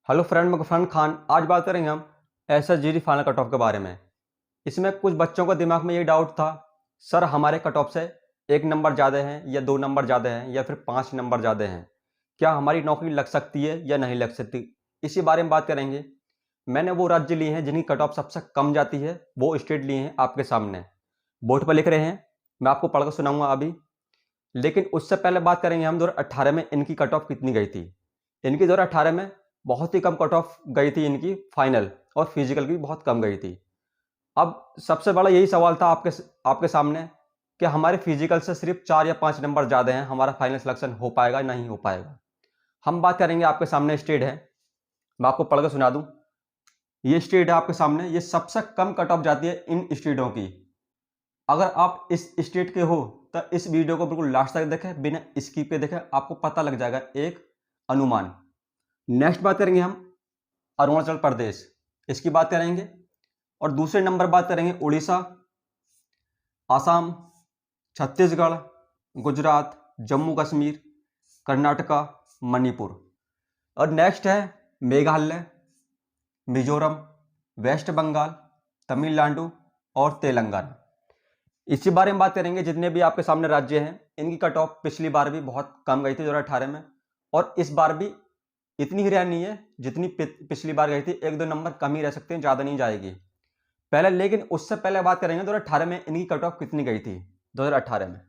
Hello friend, मैं गफरान खान। आज बात करेंगे हम SSGD फाइनल कट ऑफ के बारे में। इसमें कुछ बच्चों को दिमाग में ये डाउट था, सर हमारे कट ऑफ से 1 नंबर ज़्यादा हैं या 2 नंबर ज़्यादा हैं या फिर 5 नंबर ज़्यादा हैं, क्या हमारी नौकरी लग सकती है या नहीं लग सकती। इसी बारे में बात करेंगे। मैंने वो राज्य लिए हैं जिनकी कट ऑफ सबसे कम जाती है, वो स्टेट लिए हैं आपके सामने। बोर्ड पर लिख रहे हैं, मैं आपको पढ़कर सुनाऊंगा अभी। लेकिन उससे पहले बात करेंगे हम 2018 में इनकी कट ऑफ कितनी गई थी। इनकी 2018 में बहुत ही कम कट ऑफ गई थी इनकी फाइनल, और फिजिकल की बहुत कम गई थी। अब सबसे बड़ा यही सवाल था आपके आपके सामने कि हमारे फिजिकल से सिर्फ 4 या 5 नंबर ज़्यादा हैं, हमारा फाइनल सिलेक्शन हो पाएगा नहीं हो पाएगा। हम बात करेंगे, आपके सामने स्टेट है, मैं आपको पढ़कर सुना दूं। ये स्टेट है आपके सामने, ये सबसे कम कट ऑफ जाती है इन स्टेटों की। अगर आप इस स्टेट के हो तो इस वीडियो को बिल्कुल लास्ट तक देखें, बिना स्किप के देखें, आपको पता लग जाएगा एक अनुमान। नेक्स्ट बात करेंगे हम अरुणाचल प्रदेश, इसकी बात करेंगे। और दूसरे नंबर बात करेंगे उड़ीसा, आसाम, छत्तीसगढ़, गुजरात, जम्मू कश्मीर, कर्नाटका, मणिपुर। और नेक्स्ट है मेघालय, मिजोरम, वेस्ट बंगाल, तमिलनाडु और तेलंगाना। इसी बारे में बात करेंगे। जितने भी आपके सामने राज्य हैं, इनकी कट ऑफ पिछली बार भी बहुत कम गई थी 2018 में, और इस बार भी इतनी ही रहनी है जितनी पिछली बार गई थी। 1-2 नंबर कम ही रह सकते हैं, ज़्यादा नहीं जाएगी पहले। लेकिन उससे पहले बात करेंगे 2018 में इनकी कट ऑफ कितनी गई थी। 2018 में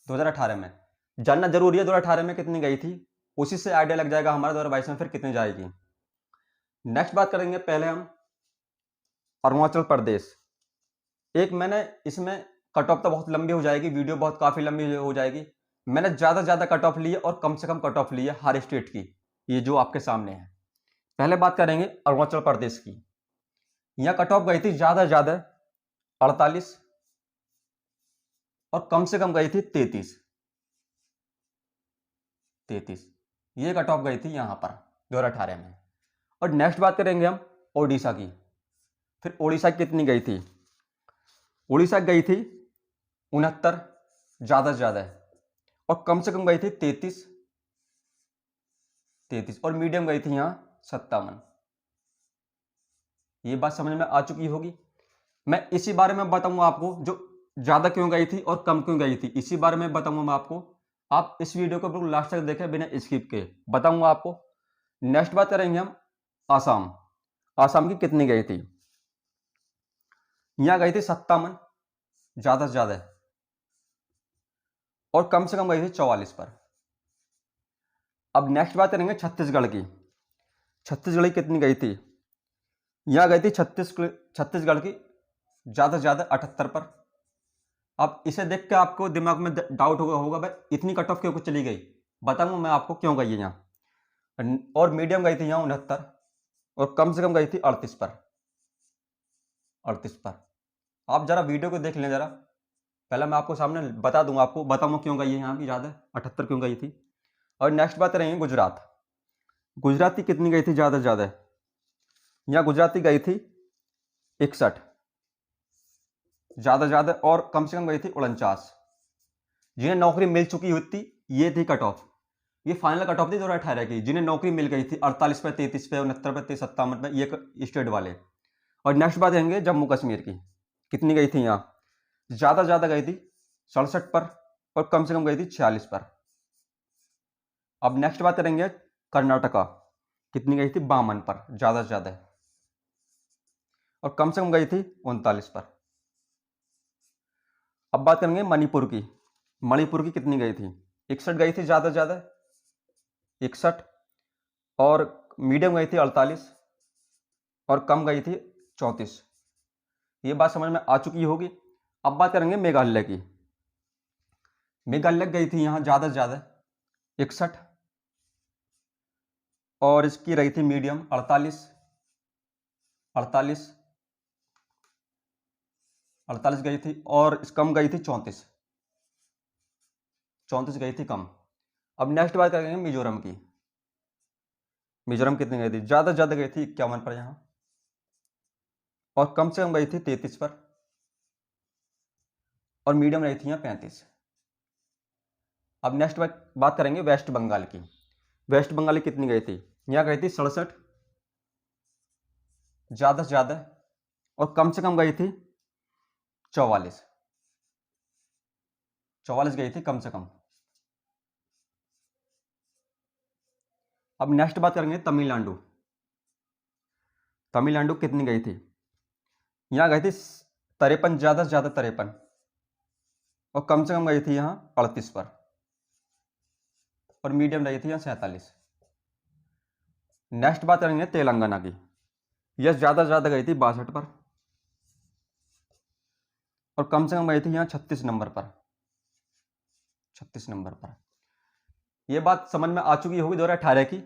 2018 में जानना जरूरी है 2018 में कितनी गई थी, उसी से आइडिया लग जाएगा हमारा 2022 में फिर कितनी जाएगी। नेक्स्ट बात करेंगे पहले हम अरुणाचल प्रदेश। एक मैंने इसमें कट ऑफ तो बहुत लंबी हो जाएगी, वीडियो बहुत काफ़ी लंबी हो जाएगी। मैंने ज़्यादा कट ऑफ ली है और कम से कम कट ऑफ ली है हर स्टेट की, ये जो आपके सामने है। पहले बात करेंगे अरुणाचल प्रदेश की। यहाँ कट ऑफ गई थी ज़्यादा 48, और कम से कम गई थी 33। ये कट ऑफ गई थी यहाँ पर 2018 में। और नेक्स्ट बात करेंगे हम ओडिशा की। फिर ओडिशा कितनी गई थी। उड़ीसा गई थी 69, ज़्यादा से ज़्यादा है, और कम से कम गई थी 33, और मीडियम गई थी यहाँ 57। ये बात समझ में आ चुकी होगी। मैं इसी बारे में बताऊंगा आपको, जो ज़्यादा क्यों गई थी और कम क्यों गई थी, इसी बारे में बताऊंगा मैं आपको। आप इस वीडियो को बिल्कुल लास्ट तक देखें, बिना स्किप के बताऊंगा आपको। नेक्स्ट बात करेंगे हम आसाम। आसाम की कितनी गई थी। यहाँ गई थी 57, ज़्यादा से ज़्यादा है, और कम से कम गई थी 44 पर। अब नेक्स्ट बात करेंगे छत्तीसगढ़ की। छत्तीसगढ़ की कितनी गई थी। यहाँ गई थी छत्तीसगढ़ की ज़्यादा से ज़्यादा 78 पर। अब इसे देख के आपको दिमाग में डाउट होगा भाई इतनी कट ऑफ क्यों चली गई। बताऊंगा मैं आपको क्यों गई है यहाँ। और मीडियम गई थी यहाँ 69, और कम से कम गई थी 38 पर। आप जरा वीडियो को देख लें जरा, पहले मैं आपको सामने बता दूंगा, आपको बताऊंगा क्यों गई है यहाँ की ज़्यादा 78 क्यों गई थी। और नेक्स्ट बात करेंगे गुजरात। गुजरात की कितनी गई थी ज़्यादा से ज़्यादा। यहाँ गुजरात की गई थी 61, ज़्यादा से ज़्यादा, और कम से कम गई थी 49। जिन्हें नौकरी मिल चुकी हुई थी, ये थी कट ऑफ। ये फाइनल कट ऑफ थी 2018 की, जिन्हें नौकरी मिल गई थी 48 पे, 33 पे, 69 पे, 57 पे, ये स्टेट वाले। और नेक्स्ट बात करेंगे जम्मू कश्मीर की। कितनी गई थी यहाँ। ज़्यादा गई थी 67 पर, और कम से कम गई थी 46 पर। अब नेक्स्ट बात करेंगे कर्नाटका। कितनी गई थी 52 पर, ज़्यादा से ज़्यादा, और कम से कम गई थी 39 पर। अब बात करेंगे मणिपुर की। मणिपुर की कितनी गई थी। 61 गई थी ज़्यादा से ज़्यादा, 61, और मीडियम गई थी 48, और कम गई थी 34। ये बात समझ में आ चुकी होगी। अब बात करेंगे मेघालय की। मेघालय गई थी यहाँ ज़्यादा से ज़्यादा 61, और इसकी रही थी मीडियम 48, 48, 48 गई थी, और कम गई थी 34, 34 गई थी कम। अब नेक्स्ट बात करेंगे मिजोरम की। मिजोरम कितनी गई थी। ज़्यादा गई थी 51 पर यहाँ, और कम से कम गई थी 33 पर, और मीडियम रही थी यहाँ 35। अब नेक्स्ट बात करेंगे वेस्ट बंगाल की। वेस्ट बंगाल की कितनी गई थी? यहाँ गई थी 67, ज़्यादा से ज़्यादा, और कम से कम गई थी 44। 44 गई थी कम से कम। अब नेक्स्ट बात करेंगे तमिलनाडु। तमिलनाडु कितनी गई थी? यहाँ गई थी 53, ज़्यादा से ज़्यादा 53, और कम से कम गई थी यहाँ 38 पर, और मीडियम रही थी यहाँ 47। नेक्स्ट बात करेंगे तेलंगाना की। यह ज़्यादा से ज़्यादा गई थी 62 पर, और कम से कम गई थी यहाँ 36 नंबर पर। 36 नंबर पर। यह बात समझ में आ चुकी होगी 2018 की,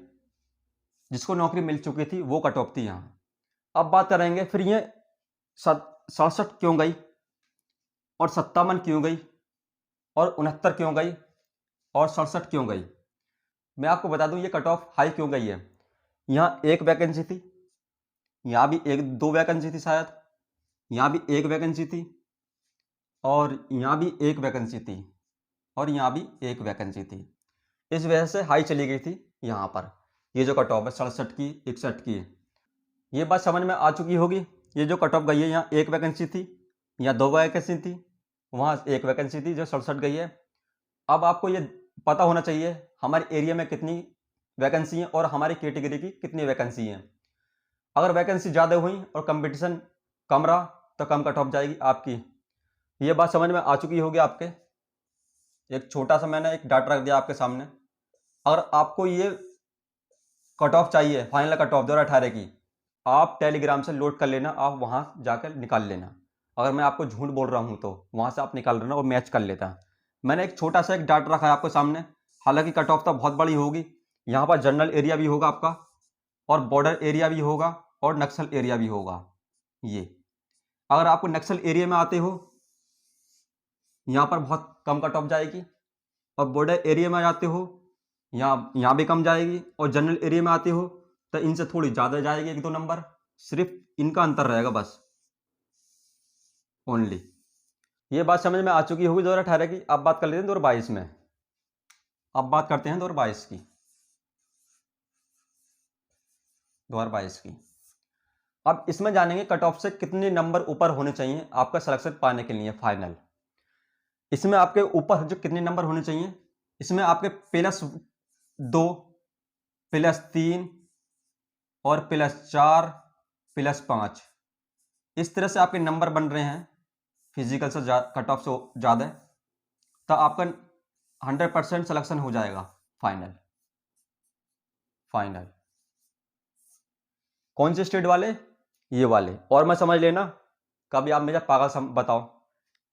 जिसको नौकरी मिल चुकी थी वो कट ऑफ थी यहाँ। अब बात करेंगे फिर ये 67 क्यों गई, और 57 क्यों गई, और 69 क्यों गई, और 67 क्यों गई। मैं आपको बता दूं ये कट ऑफ हाई क्यों गई है। यहाँ एक वैकेंसी थी, यहाँ भी दो वैकेंसी थी शायद, यहाँ भी एक वैकेंसी थी, और यहाँ भी एक वैकेंसी थी, और यहाँ भी एक वैकेंसी थी। इस वजह से हाई चली गई थी यहाँ पर। ये जो कट ऑफ है 67 की, 61 की, ये बात समझ में आ चुकी होगी। ये जो कट ऑफ गई है, यहाँ एक वैकेंसी थी, यहाँ दो वैकेंसी थी, वहाँ एक वैकेंसी थी, जो 67 गई है। अब आपको ये पता होना चाहिए हमारे एरिया में कितनी वैकेंसी हैं और हमारी कैटेगरी की कितनी वैकेंसी हैं। अगर वैकेंसी ज़्यादा हुई और कंपटीशन कम रहा तो कम कट ऑफ जाएगी आपकी। ये बात समझ में आ चुकी होगी आपके। एक छोटा सा मैंने एक डाटा रख दिया आपके सामने। अगर आपको ये कट ऑफ चाहिए, फाइनल कट ऑफ 2018 की, आप टेलीग्राम से लोड कर लेना, आप वहाँ जाकर निकाल लेना। अगर मैं आपको झूठ बोल रहा हूँ तो वहाँ से आप निकाल लेना और मैच कर लेता। मैंने एक छोटा सा एक डाटा रखा है आपके सामने। हालांकि कट ऑफ तो बहुत बड़ी होगी। यहाँ पर जनरल एरिया भी होगा आपका, और बॉर्डर एरिया भी होगा, और नक्सल एरिया भी होगा। ये अगर आपको नक्सल एरिया में आते हो, यहाँ पर बहुत कम कट ऑफ जाएगी, और बॉर्डर एरिया में जाते हो यहाँ भी कम जाएगी, और जनरल एरिया में आते हो तो इनसे थोड़ी ज़्यादा जाएगी, 1-2 नंबर, सिर्फ इनका अंतर रहेगा बस, ओनली। ये बात समझ में आ चुकी होगी 2018 की। अब बात कर लेते हैं 2022 में। अब बात करते हैं 2022 की। 2022 की। अब इसमें जानेंगे कट ऑफ से कितने नंबर ऊपर होने चाहिए आपका सिलेक्शन पाने के लिए फाइनल। इसमें आपके ऊपर जो कितने नंबर होने चाहिए, इसमें आपके +2, +3 और +4 +5, इस तरह से आपके नंबर बन रहे हैं फिजिकल से कट ऑफ से ज़्यादा, तो आपका 100% सिलेक्शन हो जाएगा फाइनल। कौन से स्टेट वाले? ये वाले। और मैं समझ लेना, कभी आप मुझे पागल बताओ,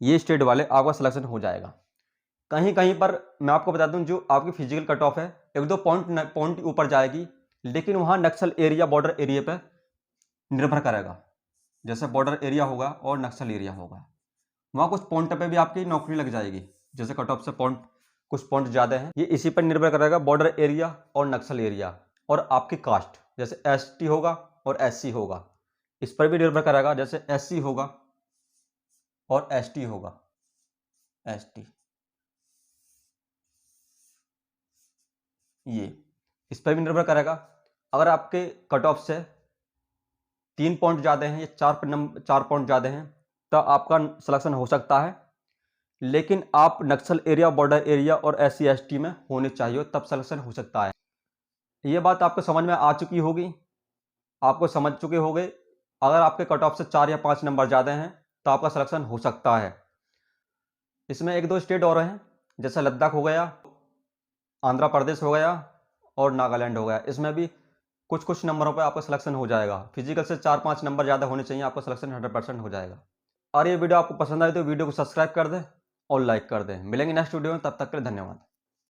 ये स्टेट वाले आपका सिलेक्शन हो जाएगा। कहीं कहीं पर मैं आपको बता दूं, जो आपकी फिजिकल कट ऑफ है 1-2 पॉइंट ऊपर जाएगी, लेकिन वहाँ नक्सल एरिया, बॉर्डर एरिया पर निर्भर करेगा। जैसे बॉर्डर एरिया होगा और नक्सल एरिया होगा, वहाँ कुछ पॉइंट पे भी आपकी नौकरी लग जाएगी। जैसे कट ऑफ से कुछ पॉइंट ज़्यादा हैं, ये इसी पर निर्भर करेगा, बॉर्डर एरिया और नक्सल एरिया, और आपकी कास्ट, जैसे ST होगा और SC होगा, इस पर भी निर्भर करेगा। जैसे SC होगा और ST होगा, ST, ये इस पर भी निर्भर करेगा। अगर आपके कट ऑफ से 3 पॉइंट ज़्यादा हैं या 4 पॉइंट ज़्यादा हैं तो आपका सिलेक्शन हो सकता है, लेकिन आप नक्सल एरिया, बॉर्डर एरिया और SC ST में होने चाहिए, तब सिलेक्शन हो सकता है। ये बात आपको समझ में आ चुकी होगी, आपको समझ चुके होंगे। अगर आपके कट ऑफ से 4 या 5 नंबर ज़्यादा हैं तो आपका सिलेक्शन हो सकता है। इसमें 1-2 स्टेट और हैं, जैसे लद्दाख हो गया, आंध्र प्रदेश हो गया, और नागालैंड हो गया। इसमें भी कुछ नंबरों पर आपका सिलेक्शन हो जाएगा। फिजिकल से 4-5 नंबर ज़्यादा होने चाहिए, आपका सिलेक्शन 100% हो जाएगा। और ये वीडियो आपको पसंद आए तो वीडियो को सब्सक्राइब कर दें और लाइक कर दें। मिलेंगे नेक्स्ट वीडियो में, तब तक के लिए धन्यवाद।